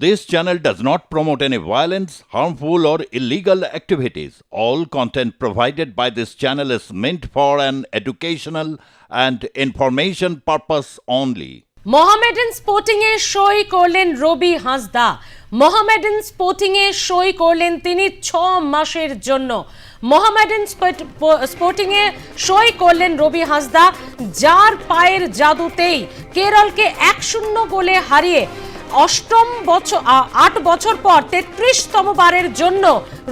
This channel does not promote any violence, harmful, or illegal activities. All content provided by this channel is meant for an educational and information purpose only. Mohammedan Sporting এ সই করলেন Robi Hansda. Mohammedan Sporting এ সই করলেন তিনি 6 মাসের জন্য। Mohammedan Sporting এ সই করলেন রবি হাঁসদা, যার পায়ের জাদুতেই কেরলকে 1-0 গোলে হারিয়ে 8 বছর পর 33তম বারের জন্য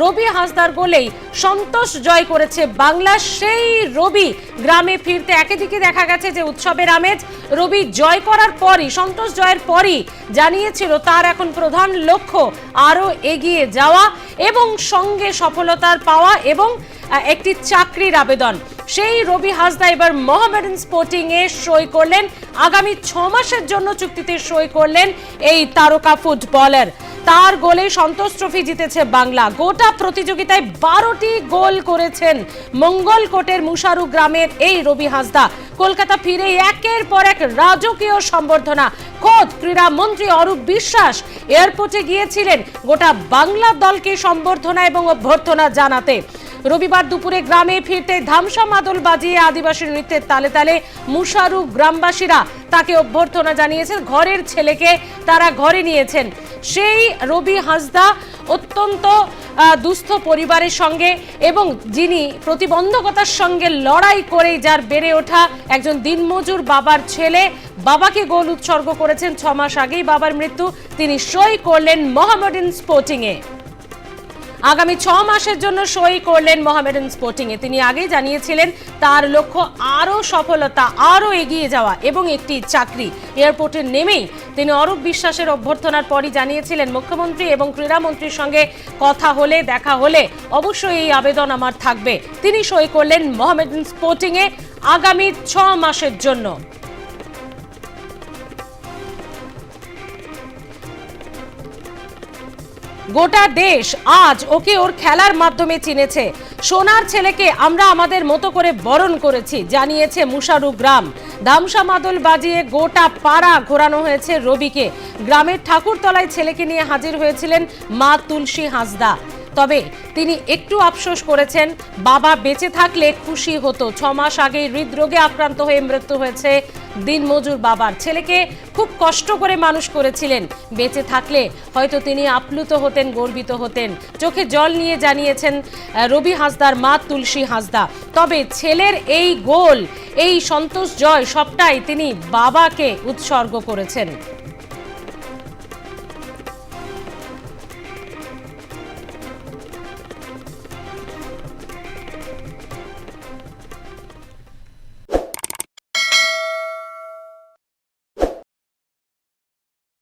রবি হাঁসদার গোলেই সন্তোষ জয় করেছে বাংলা। সেই রবি গ্রামে ফিরতে একদিকে দেখা গেছে যে উৎসবের আমেজ, রবি জয় করার পরই, সন্তোষ জয়ের পরই জানিয়েছিল তার এখন প্রধান লক্ষ্য আরো এগিয়ে যাওয়া এবং সঙ্গে সফলতার পাওয়া এবং একটি চাকরির আবেদন। সেই রবি হাঁসদা এবার মোহামেডান স্পোর্টিং এ সই করলেন, আগামী 6 মাসের জন্য চুক্তিতে সই করলেন এই তারকা ফুটবলার। তার গোলে সন্তোষ ট্রফি জিতেছে বাংলা। গোটা প্রতিযোগিতায় 12টি গোল করেছেন মঙ্গলকোটের মুশারু গ্রামের এই রবি হাঁসদা। কলকাতা ফিরে একের পর এক রাজকীয় সম্বর্ধনা। খোদ ক্রীড়ামন্ত্রী অরূপ বিশ্বাস এয়ারপোর্টে গিয়েছিলেন গোটা বাংলা দলকে সম্বর্ধনা এবং অভ্যর্থনা জানাতে। রবিবার দুপুরে গ্রামে ফিরতে ধামসা মাদল বাজিয়ে আদিবাসী নৃত্যের তালে তালে মুশারু গ্রামবাসীরা তাকে অভ্যর্থনা জানিয়েছেন। ঘরের ছেলেকে তারা ঘরে নিয়েছেন। সেই রবি হাঁসদা অত্যন্ত দুস্থ পরিবারের সঙ্গে এবং যিনি প্রতিবন্ধকতার সঙ্গে লড়াই করে যার বেড়ে ওঠা একজন দিনমজুর বাবার ছেলে, বাবাকে গোল উৎসর্গ করেছেন। 6 মাস আগেই বাবার মৃত্যু। তিনি সই করলেন মোহামেডান স্পোর্টিং এ। আগামী 6 মাসের জন্য সই করলেন মোহামেডান স্পোর্টিং এ। তিনি আগেই জানিয়েছিলেন তার লক্ষ্য আরো সফলতা, আরো এগিয়ে যাওয়া এবং একটি চাকরি। এয়ারপোর্টে নেমেই তিনি অরূপ বিশ্বাসের অভ্যর্থনার পরই জানিয়েছিলেন, মুখ্যমন্ত্রী এবং ক্রীড়ামন্ত্রীর সঙ্গে কথা হলে, দেখা হলে অবশ্যই এই আবেদন আমার থাকবে। তিনি সই করলেন মোহামেডান স্পোর্টিং এ আগামী 6 মাসের জন্য। গোটা দেশ আজ ওকে ওর খেলার মাধ্যমে চিনেছে। সোনার ছেলেকে আমরা আমাদের মতো করে বরণ করেছি, জানিয়েছে মুশারু গ্রাম। ধামসা মাদল বাজিয়ে গোটা পাড়া ঘোরানো হয়েছে রবিকে। গ্রামের ঠাকুরতলায় ছেলেকে নিয়ে হাজির হয়েছিলেন মা তুলসী হাঁসদা। তবে তিনি একটু আফসোস করেছেন, বাবা বেঁচে থাকলে খুশি হতো। 6 মাস আগেই হৃদরোগে আক্রান্ত হয়ে মৃত্যু হয়েছে দিনমজুর বাবার। ছেলেকে খুব কষ্ট করে মানুষ করেছিলেন, বেঁচে থাকলে হয়তো তিনি আপ্লুত হতেন, গর্বিত হতেন। চোখে জল নিয়ে জানিয়েছেন রবি হাঁসদার মা তুলসী হাঁসদা। তবে ছেলের এই গোল, এই সন্তোষ জয় সবটাই তিনি বাবাকে উৎসর্গ করেছেন।